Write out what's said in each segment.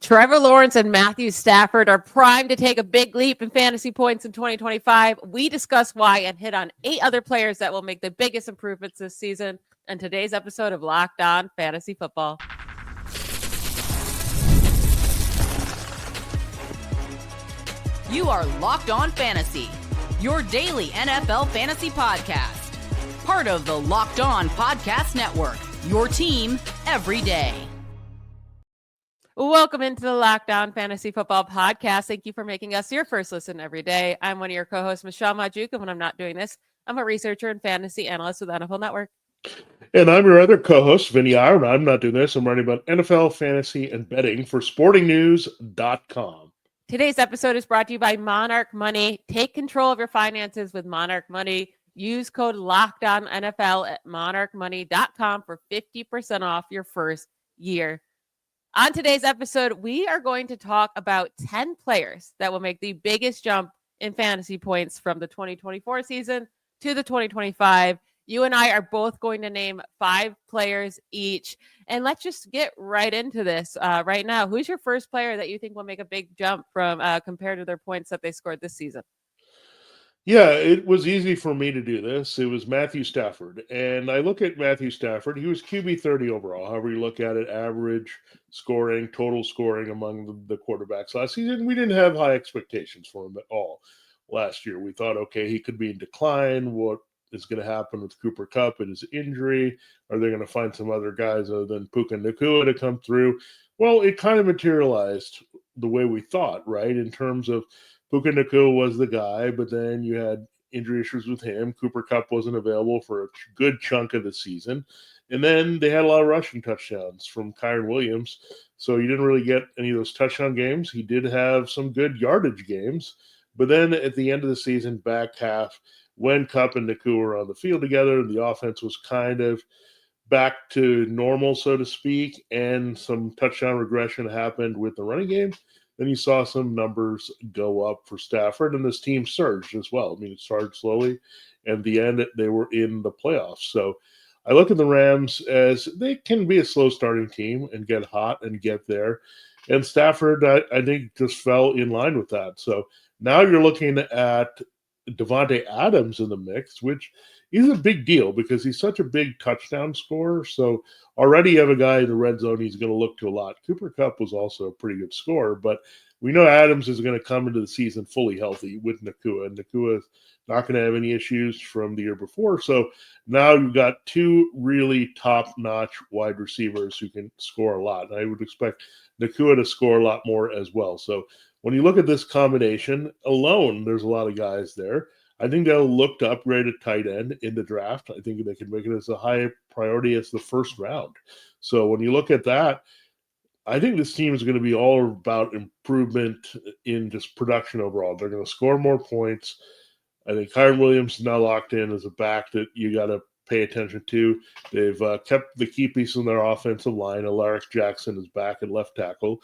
Trevor Lawrence and Matthew Stafford are primed to take a big leap in fantasy points in 2025. We discuss why and hit on 8 other players that will make the biggest improvements this season in today's episode of Locked On Fantasy Football. You are Locked On Fantasy, your daily NFL fantasy podcast. Part of the Locked On Podcast Network, your team every day. Welcome into the Locked On Fantasy Football Podcast. Thank you for making us your first listen every day. I'm one of your co-hosts, Michelle Magdziuk, and when I'm not doing this, I'm a researcher and fantasy analyst with NFL Network. And I'm your other co-host, Vinnie Iyer, and I'm not doing this. I'm writing about NFL, fantasy, and betting for sportingnews.com. Today's episode is brought to you by Monarch Money. Take control of your finances with Monarch Money. Use code LOCKEDONNFL at monarchmoney.com for 50% off your first year. On today's episode, we are going to talk about 10 players that will make the biggest jump in fantasy points from the 2024 season to the 2025. You and I are both going to name 5 players each. And let's just get right into this right now. Who's your first player that you think will make a big jump from compared to their points that they scored this season? Yeah, it was easy for me to do this. It was Matthew Stafford. And I look at Matthew Stafford. He was QB 30 overall, however you look at it, average scoring, total scoring among the quarterbacks last season. We didn't have high expectations for him at all last year. We thought, okay, he could be in decline. What is going to happen with Cooper Kupp and his injury? Are they going to find some other guys other than Puka Nacua to come through? Well, it kind of materialized the way we thought, right? In terms of Puka Nacua was the guy, but then you had injury issues with him. Cooper Kupp wasn't available for a good chunk of the season. And then they had a lot of rushing touchdowns from Kyren Williams. So you didn't really get any of those touchdown games. He did have some good yardage games. But then at the end of the season, back half, when Kupp and Nacua were on the field together, the offense was kind of back to normal, so to speak, and some touchdown regression happened with the running game. Then you saw some numbers go up for Stafford, and this team surged as well. I mean, it started slowly, and at the end, they were in the playoffs. So I look at the Rams as they can be a slow starting team and get hot and get there. And Stafford, I think, just fell in line with that. So now you're looking at Davante Adams in the mix, which is a big deal because he's such a big touchdown scorer. So already you have a guy in the red zone he's going to look to a lot. Cooper Kupp was also a pretty good scorer, but we know Adams is going to come into the season fully healthy with Nacua. And Nacua is not going to have any issues from the year before. So now you've got 2 really top-notch wide receivers who can score a lot. And I would expect Nacua to score a lot more as well. So when you look at this combination alone, there's a lot of guys there. I think they'll look to upgrade a tight end in the draft. I think they can make it as a high priority as the first round. So when you look at that, I think this team is going to be all about improvement in just production overall. They're going to score more points. I think Kyren Williams is now locked in as a back that you got to pay attention to. They've kept the key piece in their offensive line. Alaric Jackson is back at left tackle.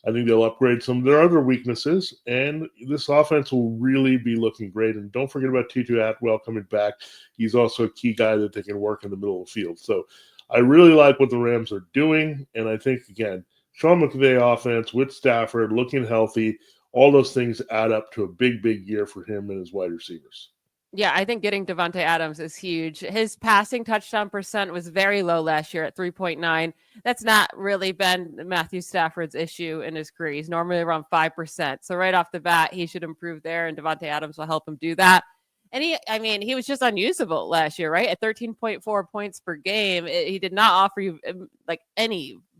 I think they'll upgrade some of their other weaknesses, and this offense will really be looking great. And don't forget about Tutu Atwell coming back. He's also a key guy that they can work in the middle of the field. So I really like what the Rams are doing, and I think, again, Sean McVay offense with Stafford looking healthy, all those things add up to a big, big year for him and his wide receivers. Yeah, I think getting Davante Adams is huge. His passing touchdown percent was very low last year at 3.9. That's not really been Matthew Stafford's issue in his career. He's normally around 5%. So right off the bat, he should improve there, and Davante Adams will help him do that. And he was just unusable last year, right? At 13.4 points per game, he did not offer you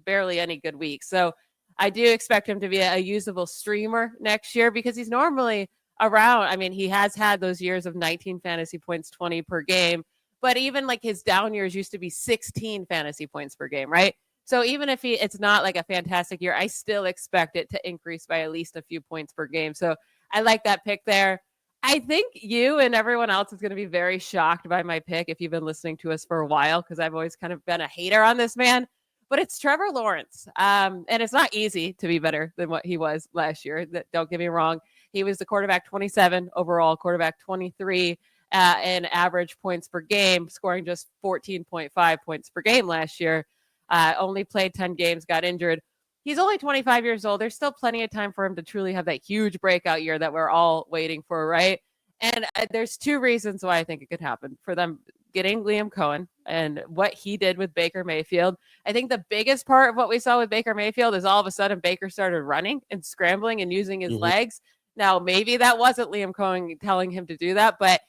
barely any good weeks. So I do expect him to be a usable streamer next year because he's normally around. He has had those years of 19 fantasy points, 20 per game, but even like his down years used to be 16 fantasy points per game, right? So even if it's not like a fantastic year, I still expect it to increase by at least a few points per game. So I like that pick there. I think you and everyone else is going to be very shocked by my pick if you've been listening to us for a while, because I've always kind of been a hater on this man, but it's Trevor Lawrence. And it's not easy to be better than what he was last year. Don't get me wrong. He was the quarterback 27 overall, quarterback 23 in average points per game, scoring just 14.5 points per game last year. Only played 10 games, got injured. he's only 25 years old. There's still plenty of time for him to truly have that huge breakout year that we're all waiting for, right? And there's two reasons why I think it could happen for them getting Liam Coen and what he did with Baker Mayfield. I think the biggest part of what we saw with Baker Mayfield is all of a sudden Baker started running and scrambling and using his legs. Now, maybe that wasn't Liam Coen telling him to do that, but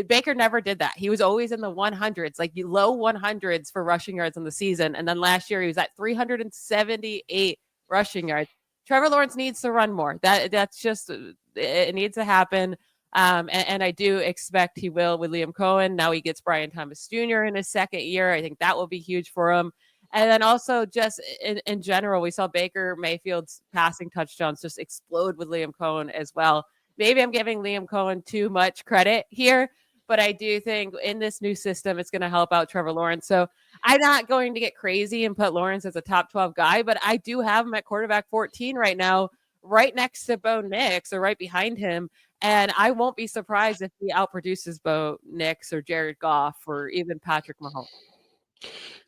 Baker never did that. He was always in the 100s, like low 100s for rushing yards in the season. And then last year he was at 378 rushing yards. Trevor Lawrence needs to run more. That's just, it needs to happen. And I do expect he will with Liam Coen. Now he gets Brian Thomas Jr. in his second year. I think that will be huge for him. And then also just in general, we saw Baker Mayfield's passing touchdowns just explode with Liam Coen as well. Maybe I'm giving Liam Coen too much credit here, but I do think in this new system, it's going to help out Trevor Lawrence. So I'm not going to get crazy and put Lawrence as a top 12 guy, but I do have him at quarterback 14 right now, right next to Bo Nix or right behind him. And I won't be surprised if he outproduces Bo Nix or Jared Goff or even Patrick Mahomes.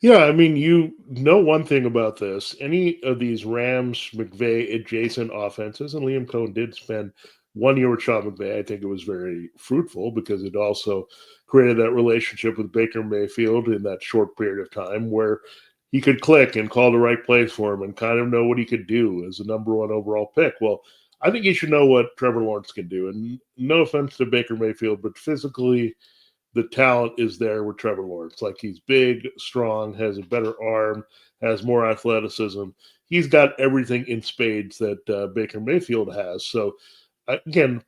Yeah, I mean, you know one thing about this. Any of these Rams, McVay adjacent offenses, and Liam Coen did spend 1 year with Sean McVay. I think it was very fruitful because it also created that relationship with Baker Mayfield in that short period of time where he could click and call the right plays for him and kind of know what he could do as a number one overall pick. Well, I think you should know what Trevor Lawrence can do. And no offense to Baker Mayfield, but physically, the talent is there with Trevor Lawrence. Like he's big, strong, has a better arm, has more athleticism. He's got everything in spades that Baker Mayfield has. So, again,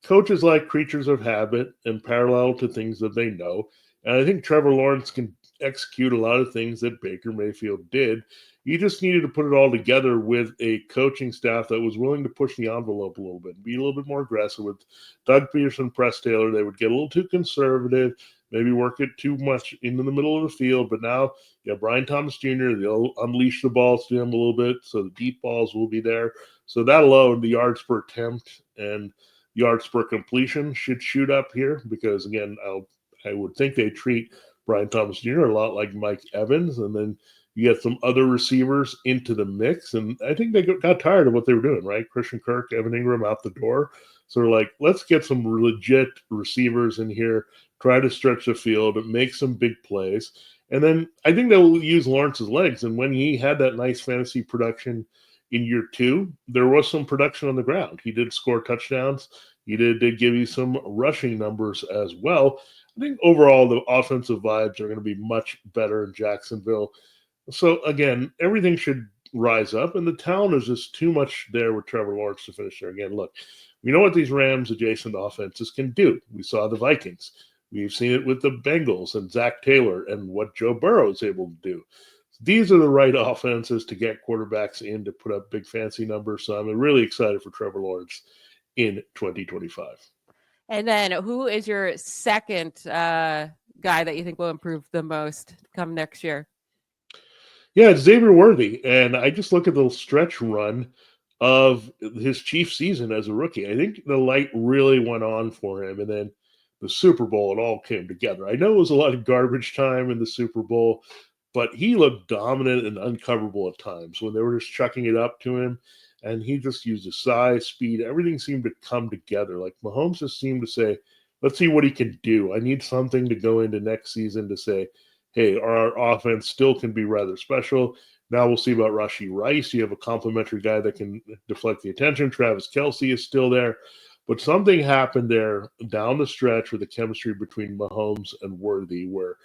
coaches like creatures of habit and parallel to things that they know. And I think Trevor Lawrence can execute a lot of things that Baker Mayfield did. You just needed to put it all together with a coaching staff that was willing to push the envelope a little bit, be a little bit more aggressive. With Doug Peterson, Press Taylor, they would get a little too conservative, maybe work it too much into the middle of the field. But now you have Brian Thomas Jr., they'll unleash the balls to him a little bit, so the deep balls will be there. So that alone, the yards per attempt and yards per completion should shoot up here because, again, I would think they treat Brian Thomas Jr. a lot like Mike Evans, and then you get some other receivers into the mix. And I think they got tired of what they were doing, right? Christian Kirk, Evan Ingram out the door. So they're like, let's get some legit receivers in here, try to stretch the field, make some big plays. And then I think they'll use Lawrence's legs. And when he had that nice fantasy production in year two, there was some production on the ground. He did score touchdowns. He did give you some rushing numbers as well. I think overall the offensive vibes are going to be much better in Jacksonville. So, again, everything should rise up, and the talent is just too much there with Trevor Lawrence to finish there. Again, look, we know what these Rams-adjacent offenses can do. We saw the Vikings. We've seen it with the Bengals and Zach Taylor and what Joe Burrow is able to do. These are the right offenses to get quarterbacks in to put up big fancy numbers. So I'm really excited for Trevor Lawrence in 2025. And then who is your second guy that you think will improve the most come next year? Yeah, it's Xavier Worthy. And I just look at the stretch run of his Chiefs season as a rookie. I think the light really went on for him. And then the Super Bowl, it all came together. I know it was a lot of garbage time in the Super Bowl, but he looked dominant and uncoverable at times when they were just chucking it up to him. And he just used his size, speed. Everything seemed to come together. Like Mahomes just seemed to say, let's see what he can do. I need something to go into next season to say, hey, our offense still can be rather special. Now we'll see about Rashee Rice. You have a complimentary guy that can deflect the attention. Travis Kelce is still there. But something happened there down the stretch with the chemistry between Mahomes and Worthy where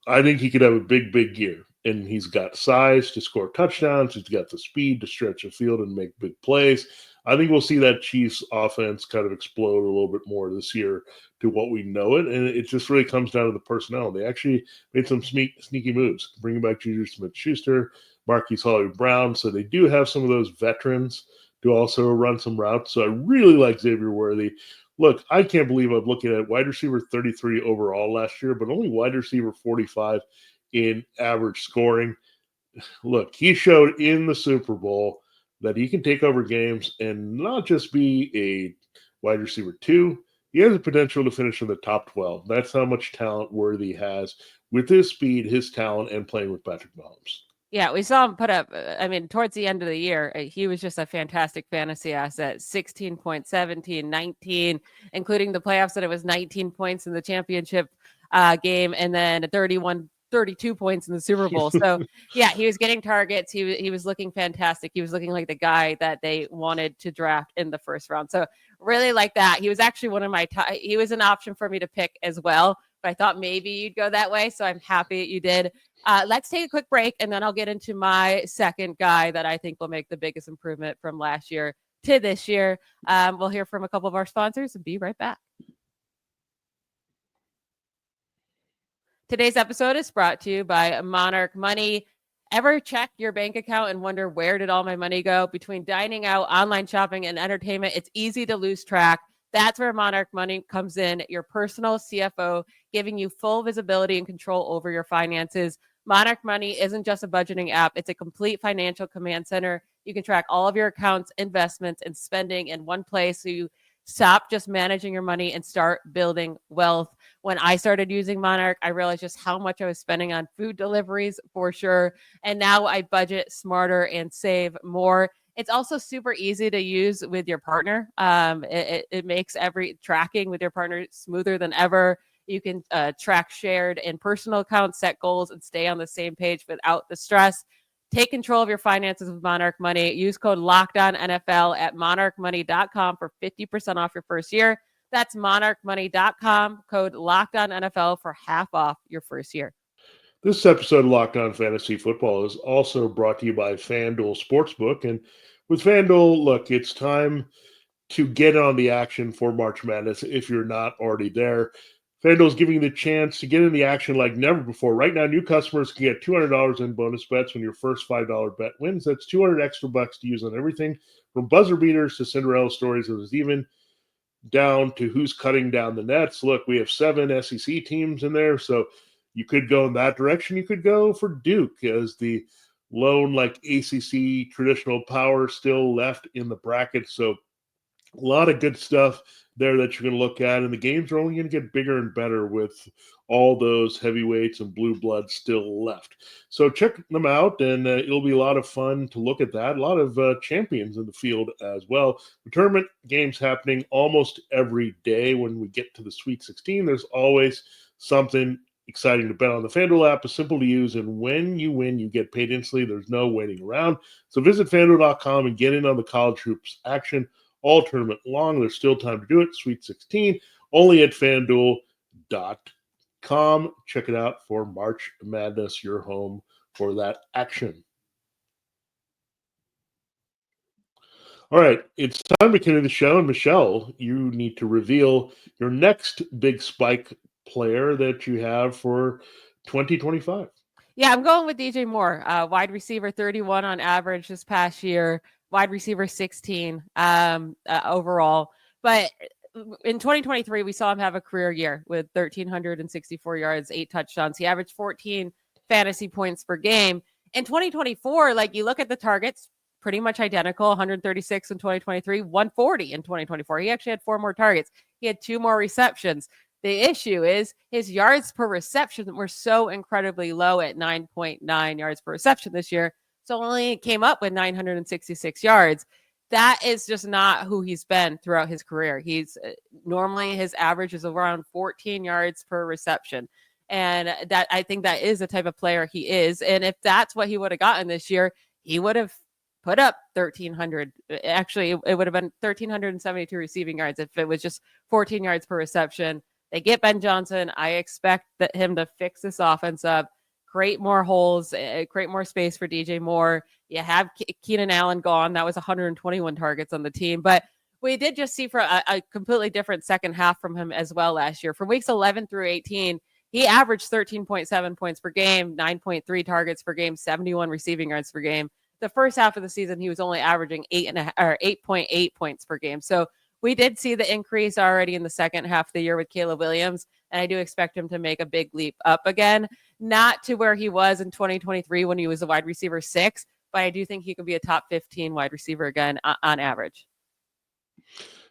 I think he could have a big, big year. And he's got size to score touchdowns. He's got the speed to stretch the field and make big plays. I think we'll see that Chiefs offense kind of explode a little bit more this year to what we know it. And it just really comes down to the personnel. They actually made some sneaky moves, bringing back Juju Smith-Schuster, Marquise Hollywood-Brown. So they do have some of those veterans to also run some routes. So I really like Xavier Worthy. Look, I can't believe I'm looking at wide receiver 33 overall last year, but only wide receiver 45 in average scoring. Look, he showed in the Super Bowl that he can take over games and not just be a wide receiver 2. He has the potential to finish in the top 12. That's how much talent Worthy has with his speed, his talent, and playing with Patrick Mahomes. Yeah, we saw him put up, towards the end of the year, he was just a fantastic fantasy asset. 16 points, 17, 19, including the playoffs, that it was 19 points in the championship game, and then 32 points in the Super Bowl. So, yeah, he was getting targets. He was looking fantastic. He was looking like the guy that they wanted to draft in the first round. So, really like that. He was actually one of my he was an option for me to pick as well, but I thought maybe you'd go that way. So, I'm happy that you did. Let's take a quick break, and then I'll get into my second guy that I think will make the biggest improvement from last year to this year. We'll hear from a couple of our sponsors and be right back. Today's episode is brought to you by Monarch Money. Ever check your bank account and wonder, where did all my money go? Between dining out, online shopping, and entertainment, it's easy to lose track. That's where Monarch Money comes in, your personal CFO, giving you full visibility and control over your finances. Monarch Money isn't just a budgeting app. It's a complete financial command center. You can track all of your accounts, investments, and spending in one place, so you stop just managing your money and start building wealth. When I started using Monarch, I realized just how much I was spending on food deliveries, for sure. And now I budget smarter and save more. It's also super easy to use with your partner. It makes every tracking with your partner smoother than ever. You can track shared and personal accounts, set goals, and stay on the same page without the stress. Take control of your finances with Monarch Money. Use code LOCKEDONNFL at monarchmoney.com for 50% off your first year. That's monarchmoney.com, code LOCKEDONNFL for half off your first year. This episode of Locked On Fantasy Football is also brought to you by FanDuel Sportsbook. And with FanDuel, look, it's time to get on the action for March Madness if you're not already there. FanDuel is giving you the chance to get in the action like never before. Right now, new customers can get $200 in bonus bets when your first $5 bet wins. That's 200 extra bucks to use on everything from buzzer beaters to Cinderella stories. There's even down to who's cutting down the nets. Look, we have 7 SEC teams in there, so you could go in that direction. You could go for Duke as the lone ACC traditional power still left in the bracket. So a lot of good stuff there that you're going to look at, and the games are only going to get bigger and better with all those heavyweights and blue bloods still left. So check them out, and it'll be a lot of fun to look at that. A lot of champions in the field as well. The tournament games happening almost every day. When we get to the Sweet 16, there's always something exciting to bet on. The FanDuel app is simple to use, and when you win, you get paid instantly. There's no waiting around. So visit FanDuel.com and get in on the college hoops action all tournament long. There's still time to do it. Sweet 16, only at FanDuel.com. Check it out for March Madness, your home for that action. All right, it's time to continue the show. And Michelle, you need to reveal your next big spike player that you have for 2025. Yeah, I'm going with DJ Moore, wide receiver 31 on average this past year, wide receiver 16 overall. But in 2023, we saw him have a career year with 1,364 yards, 8 touchdowns. He averaged 14 fantasy points per game. In 2024, you look at the targets, pretty much identical, 136 in 2023, 140 in 2024. He actually had 4 more targets. He had 2 more receptions. The issue is his yards per reception were so incredibly low at 9.9 yards per reception this year. So only came up with 966 yards. That is just not who he's been throughout his career. He's normally his average is around 14 yards per reception. And that, I think that is the type of player he is. And if that's what he would have gotten this year, he would have put up 1,300. Actually, it would have been 1,372 receiving yards if it was just 14 yards per reception. They get Ben Johnson. I expect him to fix this offense up, create more holes, create more space for DJ Moore. You have Keenan Allen gone. That was 121 targets on the team. But we did just see for a completely different second half from him as well last year. From weeks 11 through 18, he averaged 13.7 points per game, 9.3 targets per game, 71 receiving yards per game. The first half of the season, he was only averaging 8.8 points per game. So we did see the increase already in the second half of the year with Caleb Williams, and I do expect him to make a big leap up again, not to where he was in 2023 when he was a wide receiver 6, but I do think he could be a top 15 wide receiver again on average.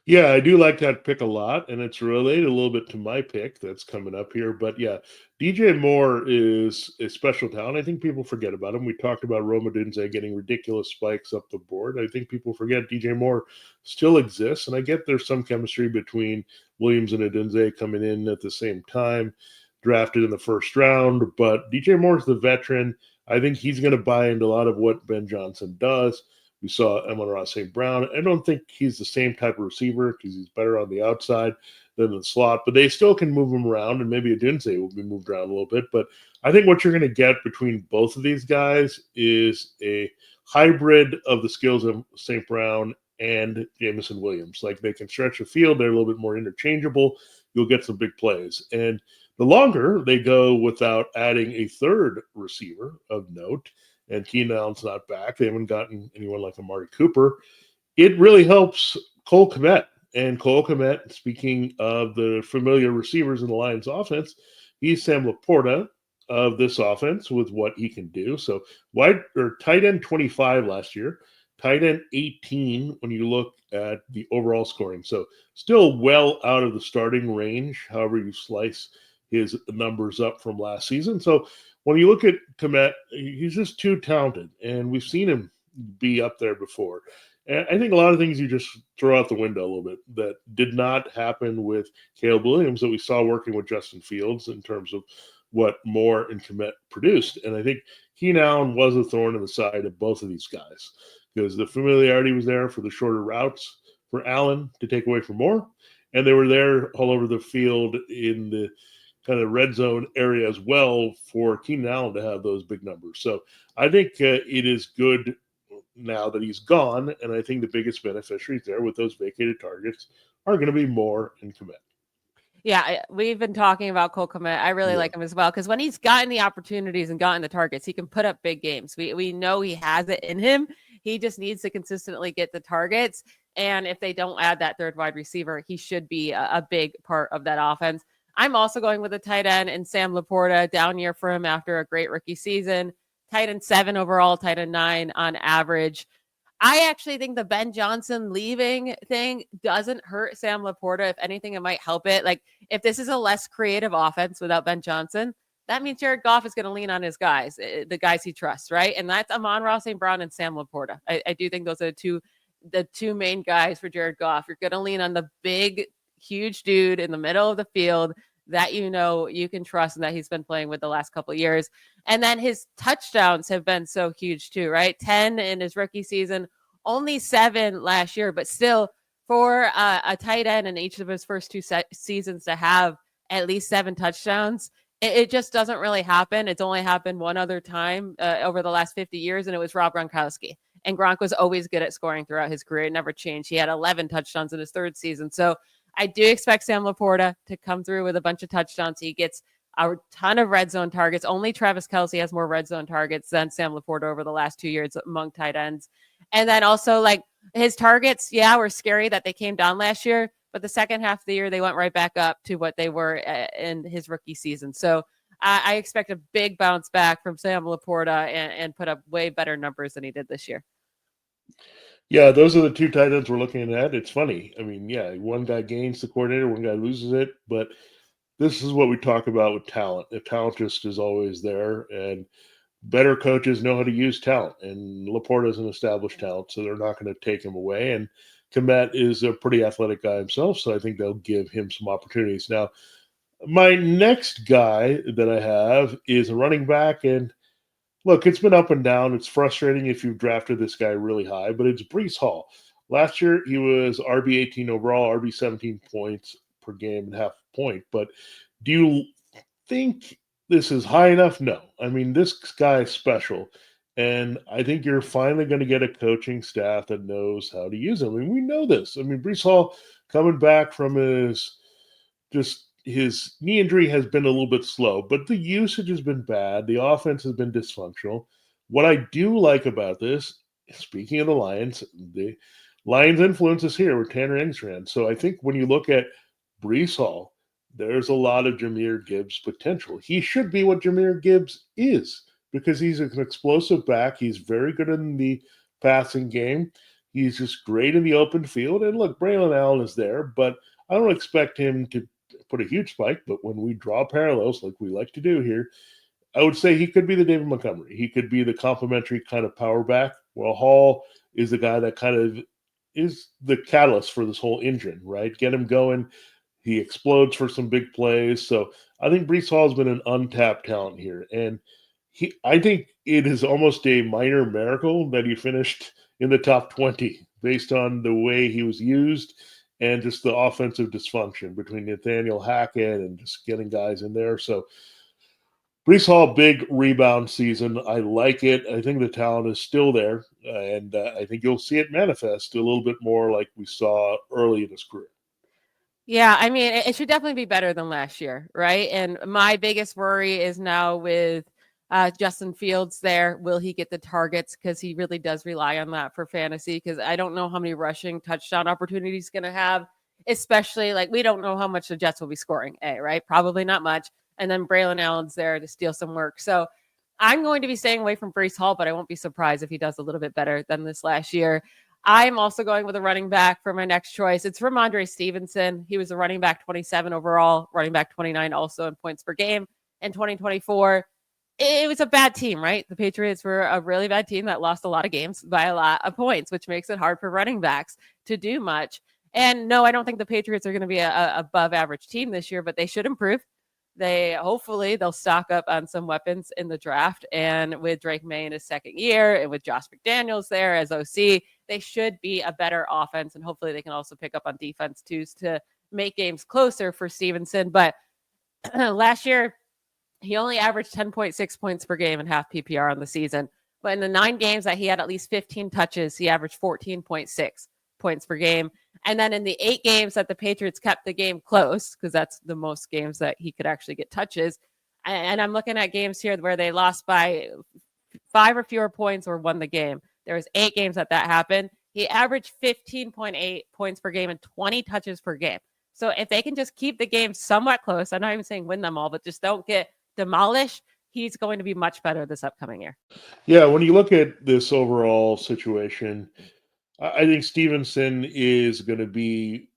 Yeah, I do like that pick a lot, and it's related a little bit to my pick that's coming up here. But yeah, DJ Moore is a special talent. I think people forget about him. We talked about Roma Dunze getting ridiculous spikes up the board. I think people forget DJ Moore still exists, and I get there's some chemistry between Williams and Dunze coming in at the same time, drafted in the first round. But DJ Moore's the veteran. I think he's going to buy into a lot of what Ben Johnson does. We saw Amon-Ra St. Brown. I don't think he's the same type of receiver because he's better on the outside than the slot, but they still can move him around, and maybe Adunze will be moved around a little bit. But I think what you're going to get between both of these guys is a hybrid of the skills of St. Brown and Jameson Williams. Like they can stretch the field, they're a little bit more interchangeable. You'll get some big plays. And the longer they go without adding a third receiver of note, and Keenan Allen's not back. They haven't gotten anyone like Amari Cooper. It really helps Cole Kmet. And Cole Kmet, speaking of the familiar receivers in the Lions offense, he's Sam Laporta of this offense with what he can do. So tight end 25 last year, tight end 18 when you look at the overall scoring. So still well out of the starting range, however you slice his numbers up from last season. So when you look at Kmet, he's just too talented, and we've seen him be up there before. And I think a lot of things you just throw out the window a little bit that did not happen with Caleb Williams that we saw working with Justin Fields in terms of what Moore and Kmet produced. And I think Keenan Allen was a thorn in the side of both of these guys because the familiarity was there for the shorter routes for Allen to take away from Moore, and they were there all over the field in the kind of red zone area as well for Keenan Allen to have those big numbers. So I think it is good now that he's gone, and I think the biggest beneficiaries there with those vacated targets are going to be Moore and Kmet. Yeah, we've been talking about Cole Kmet. I really like him as well because when he's gotten the opportunities and gotten the targets, he can put up big games. We know he has it in him. He just needs to consistently get the targets. And if they don't add that third wide receiver, he should be a big part of that offense. I'm also going with a tight end and Sam Laporta, down year for him after a great rookie season. Tight end 7 overall, tight end 9 on average. I actually think the Ben Johnson leaving thing doesn't hurt Sam Laporta. If anything, it might help it. Like if this is a less creative offense without Ben Johnson, that means Jared Goff is going to lean on his guys, the guys he trusts, right? And that's Amon-Ra St. Brown and Sam Laporta. I do think those are the two main guys for Jared Goff. You're going to lean on the big, huge dude in the middle of the field that you can trust and that he's been playing with the last couple of years. And then his touchdowns have been so huge too, right? 10 in his rookie season, only 7 last year, but still for a tight end in each of his first 2 seasons to have at least 7 touchdowns, it just doesn't really happen. It's only happened one other time over the last 50 years, and it was Rob Gronkowski. And Gronk was always good at scoring throughout his career. It never changed. He had 11 touchdowns in his 3rd season. So I do expect Sam Laporta to come through with a bunch of touchdowns. He gets a ton of red zone targets. Only Travis Kelce has more red zone targets than Sam Laporta over the last 2 years among tight ends. And then also like his targets, were scary that they came down last year, but the second half of the year, they went right back up to what they were in his rookie season. So I expect a big bounce back from Sam Laporta and put up way better numbers than he did this year. Yeah, those are the 2 tight ends we're looking at. It's funny. I mean, one guy gains the coordinator, one guy loses it, but this is what we talk about with talent. The talent just is always there, and better coaches know how to use talent, and Laporta is an established talent, so they're not going to take him away. And Kmet is a pretty athletic guy himself, so I think they'll give him some opportunities. Now, my next guy that I have is a running back, and look, it's been up and down. It's frustrating if you've drafted this guy really high, but it's Breece Hall. Last year, he was RB18 overall, RB17 points per game and half a point. But do you think this is high enough? No. I mean, this guy is special. And I think you're finally going to get a coaching staff that knows how to use him. I mean, we know this. I mean, Breece Hall coming back from his knee injury has been a little bit slow, but the usage has been bad. The offense has been dysfunctional. What I do like about this, speaking of the Lions influence is here with Tanner Engstrand. So I think when you look at Breece Hall, there's a lot of Jahmyr Gibbs potential. He should be what Jahmyr Gibbs is because he's an explosive back. He's very good in the passing game. He's just great in the open field. And look, Braylon Allen is there, but I don't expect him to put a huge spike. But when we draw parallels, like we like to do here, I would say he could be the David Montgomery. He could be the complementary kind of power back. Well, Hall is the guy that kind of is the catalyst for this whole engine, right? Get him going. He explodes for some big plays. So I think Breece Hall has been an untapped talent here. And I think it is almost a minor miracle that he finished in the top 20 based on the way he was used and just the offensive dysfunction between Nathaniel Hackett and just getting guys in there. So Breece Hall, big rebound season. I like it. I think the talent is still there, and I think you'll see it manifest a little bit more like we saw early in his career. Yeah, I mean, it should definitely be better than last year, right? And my biggest worry is now with Justin Fields there. Will he get the targets? Because he really does rely on that for fantasy, because I don't know how many rushing touchdown opportunities he's going to have, especially like we don't know how much the Jets will be scoring, right? Probably not much. And then Braylon Allen's there to steal some work. So I'm going to be staying away from Breece Hall, but I won't be surprised if he does a little bit better than this last year. I'm also going with a running back for my next choice. It's Ramondre Stevenson. He was a running back 27 overall, running back 29 also in points per game in 2024. It was a bad team, right? The Patriots were a really bad team that lost a lot of games by a lot of points, which makes it hard for running backs to do much. And no, I don't think the Patriots are going to be a above average team this year, but they should improve. Hopefully they'll stock up on some weapons in the draft. And with Drake May in his second year and with Josh McDaniels there as OC, they should be a better offense. And hopefully they can also pick up on defense too to make games closer for Stevenson. But last year, he only averaged 10.6 points per game in half PPR on the season. But in the 9 games that he had at least 15 touches, he averaged 14.6 points per game. And then in the 8 games that the Patriots kept the game close, because that's the most games that he could actually get touches. And I'm looking at games here where they lost by 5 or fewer points or won the game. There was 8 games that happened. He averaged 15.8 points per game and 20 touches per game. So if they can just keep the game somewhat close, I'm not even saying win them all, but just don't get demolished, he's going to be much better this upcoming year. Yeah, when you look at this overall situation, I think Stevenson is going to be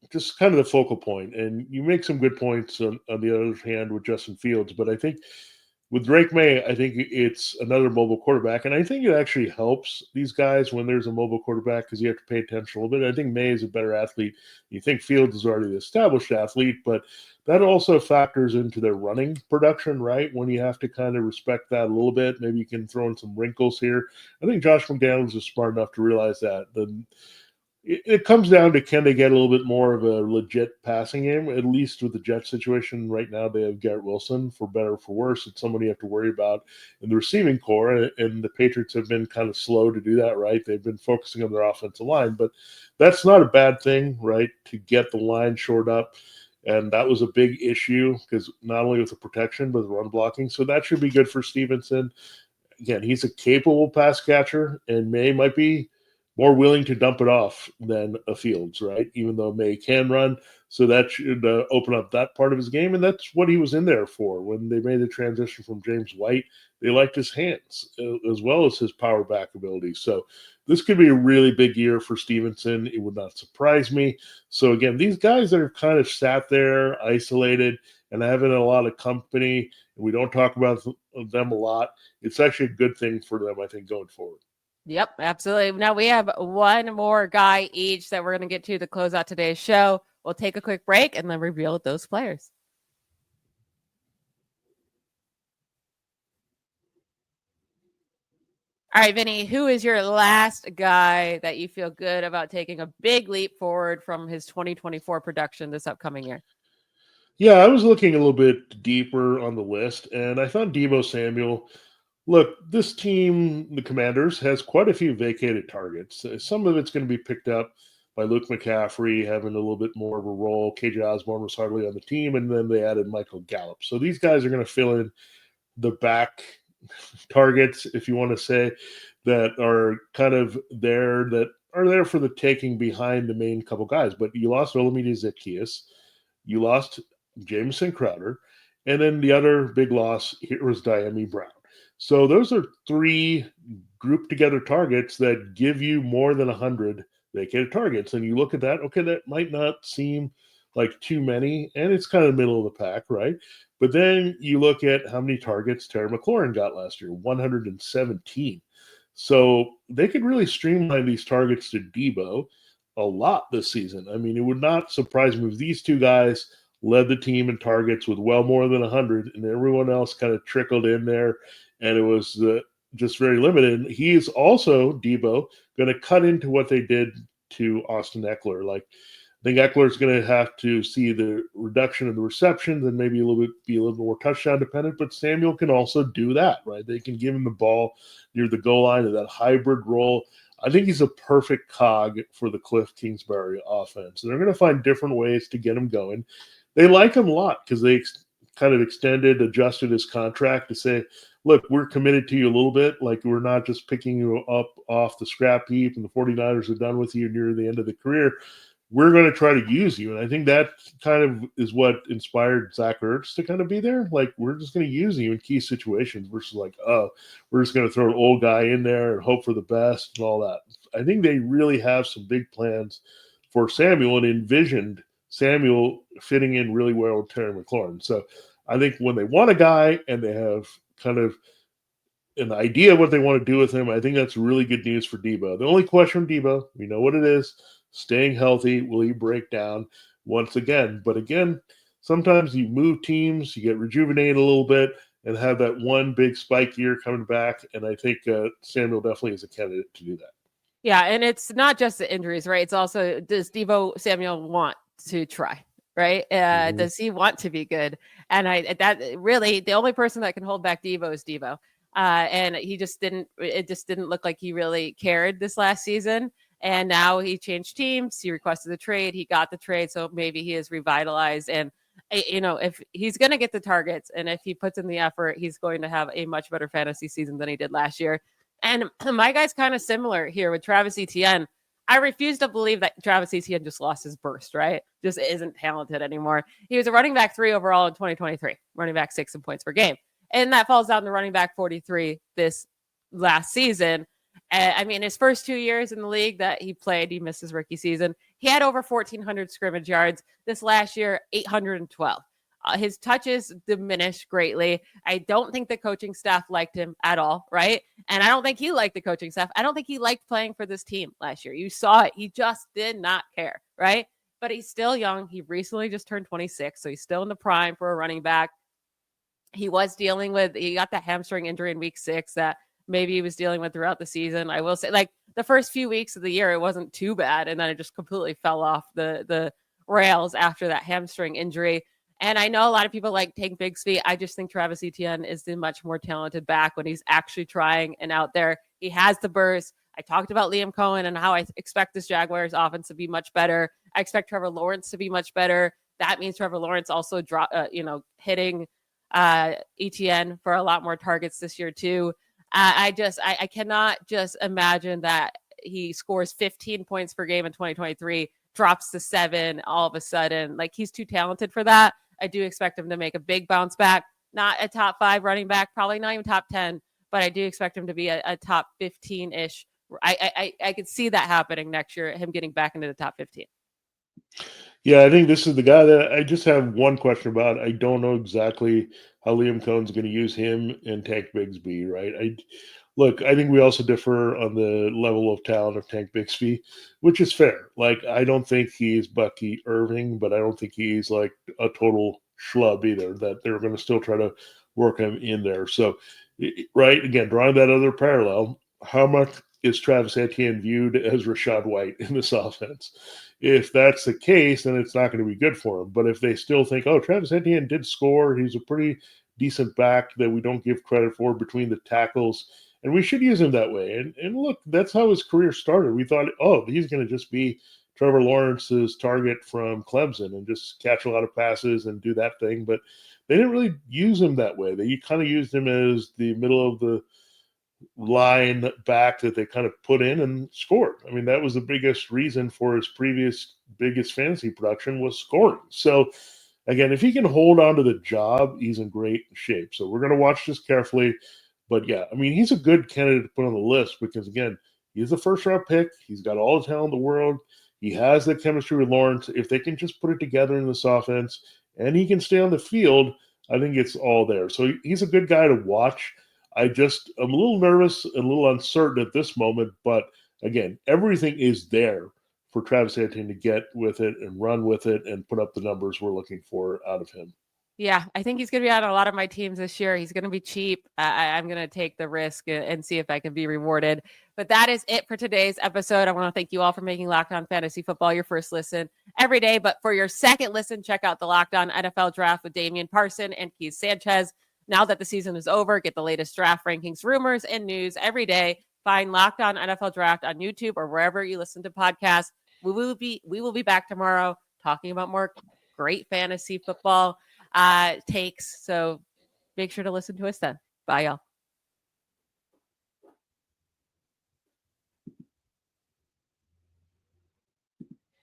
just kind of the focal point. And you make some good points on the other hand with Justin Fields. But I think with Drake May, I think it's another mobile quarterback. And I think it actually helps these guys when there's a mobile quarterback because you have to pay attention a little bit. I think May is a better athlete. You think Fields is already the established athlete, but that also factors into their running production, right? When you have to kind of respect that a little bit, maybe you can throw in some wrinkles here. I think Josh McDaniels is smart enough to realize that. It comes down to can they get a little bit more of a legit passing game, at least with the Jets situation right now. They have Garrett Wilson, for better or for worse. It's somebody you have to worry about in the receiving core, and the Patriots have been kind of slow to do that, right? They've been focusing on their offensive line, but that's not a bad thing, right, to get the line shored up. And that was a big issue because not only with the protection, but the run blocking. So that should be good for Stevenson. Again, he's a capable pass catcher, and May might be more willing to dump it off than a Fields, right? Even though May can run. So that should open up that part of his game. And that's what he was in there for. When they made the transition from James White, they liked his hands as well as his power back ability. So this could be a really big year for Stevenson. It would not surprise me. So again, these guys that are kind of sat there, isolated, and having a lot of company, and we don't talk about them a lot, it's actually a good thing for them, I think, going forward. Yep, absolutely. Now we have one more guy each that we're going to get to close out today's show. We'll take a quick break and then reveal those players. All right, Vinny, who is your last guy that you feel good about taking a big leap forward from his 2024 production this upcoming year? Yeah, I was looking a little bit deeper on the list, and I thought Deebo Samuel. Look, this team, the Commanders, has quite a few vacated targets. Some of it's going to be picked up by Luke McCaffrey having a little bit more of a role. KJ Osborne was hardly on the team, and then they added Michael Gallup. So these guys are going to fill in the back targets, if you want to say, that are kind of there, that are there for the taking behind the main couple guys. But you lost Olamide Zaccheaus. You lost Jameson Crowder. And then the other big loss here was Diami Brown. So those are 3 grouped together targets that give you more than 100 vacated targets. And you look at that, okay, that might not seem like too many, and it's kind of the middle of the pack, right? But then you look at how many targets Terry McLaurin got last year, 117. So they could really streamline these targets to Debo a lot this season. I mean, it would not surprise me if these 2 guys led the team in targets with well more than 100, and everyone else kind of trickled in there, and it was just very limited. He is also, Debo, going to cut into what they did to Austin Eckler. Like, I think Eckler is going to have to see the reduction in the receptions and maybe be a little more touchdown dependent, but Samuel can also do that, right? They can give him the ball near the goal line of that hybrid role. I think he's a perfect cog for the Cliff Kingsbury offense. And they're going to find different ways to get him going. They like him a lot because they kind of adjusted his contract to say, look, we're committed to you a little bit. Like, we're not just picking you up off the scrap heap and the 49ers are done with you near the end of the career. We're going to try to use you. And I think that kind of is what inspired Zach Ertz to kind of be there. Like, we're just going to use you in key situations versus like, oh, we're just going to throw an old guy in there and hope for the best and all that. I think they really have some big plans for Samuel and envisioned Samuel fitting in really well with Terry McLaurin. So I think when they want a guy and they have kind of an idea of what they want to do with him, I think that's really good news for Debo. The only question with Debo, we know what it is, staying healthy. Will he break down once again? But again, sometimes you move teams, you get rejuvenated a little bit and have that one big spike year coming back. And I think Samuel definitely is a candidate to do that. Yeah, and it's not just the injuries, right? It's also, does Debo Samuel want to try, right? Does he want to be good? And that really, the only person that can hold back Debo is Debo. And it just didn't look like he really cared this last season. And now he changed teams. He requested the trade. He got the trade. So maybe he is revitalized. And, if he's going to get the targets and if he puts in the effort, he's going to have a much better fantasy season than he did last year. And my guy's kind of similar here with Travis Etienne. I refuse to believe that Travis Etienne just lost his burst, right? Just isn't talented anymore. He was a running back 3 overall in 2023, running back 6 in points per game. And that falls down to running back 43 this last season. I mean, his first 2 years in the league that he played, he missed his rookie season. He had over 1,400 scrimmage yards. This last year, 812. His touches diminished greatly. I don't think the coaching staff liked him at all, right? And I don't think he liked the coaching staff. I don't think he liked playing for this team last year. You saw it. He just did not care, right? But he's still young. He recently just turned 26, so he's still in the prime for a running back. He got the hamstring injury in week 6 that maybe he was dealing with throughout the season. I will say, like, the first few weeks of the year, it wasn't too bad. And then it just completely fell off the rails after that hamstring injury. And I know a lot of people like Tank Bigsby. I just think Travis Etienne is the much more talented back when he's actually trying and out there. He has the burst. I talked about Liam Coen and how I expect this Jaguars offense to be much better. I expect Trevor Lawrence to be much better. That means Trevor Lawrence also hitting Etienne for a lot more targets this year too. I cannot just imagine that he scores 15 points per game in 2023, drops to 7 all of a sudden. Like, he's too talented for that. I do expect him to make a big bounce back. Not a top 5 running back, probably not even top 10, but I do expect him to be a top 15-ish. I could see that happening next year, him getting back into the top 15. Yeah, I think this is the guy that I just have one question about. I don't know exactly how Liam Coen's going to use him and Tank Bigsby, right? I think we also differ on the level of talent of Tank Bigsby, which is fair. Like, I don't think he's Bucky Irving, but I don't think he's like a total schlub either, that they're going to still try to work him in there. So, right, again, drawing that other parallel, how much is Travis Etienne viewed as Rachaad White in this offense? If that's the case, then it's not going to be good for him. But if they still think, oh, Travis Etienne did score, he's a pretty decent back that we don't give credit for between the tackles, and we should use him that way. And look, that's how his career started. We thought, oh, he's going to just be Trevor Lawrence's target from Clemson and just catch a lot of passes and do that thing. But they didn't really use him that way. They kind of used him as the middle of the line back that they kind of put in and scored. I mean, that was the biggest reason for his previous biggest fantasy production was scoring. So again, if he can hold on to the job, he's in great shape. So we're going to watch this carefully. But yeah, I mean, he's a good candidate to put on the list because, again, he's a first-round pick. He's got all the talent in the world. He has the chemistry with Lawrence. If they can just put it together in this offense and he can stay on the field, I think it's all there. So he's a good guy to watch. I'm a little nervous and a little uncertain at this moment. But again, everything is there for Travis Etienne to get with it and run with it and put up the numbers we're looking for out of him. Yeah, I think he's going to be on a lot of my teams this year. He's going to be cheap. I'm going to take the risk and see if I can be rewarded. But that is it for today's episode. I want to thank you all for making Locked On Fantasy Football your first listen every day. But for your second listen, check out the Locked On NFL Draft with Damian Parson and Keith Sanchez. Now that the season is over, get the latest draft rankings, rumors, and news every day. Find Locked On NFL Draft on YouTube or wherever you listen to podcasts. We will be back tomorrow talking about more great fantasy football takes. So make sure to listen to us then. Bye, y'all.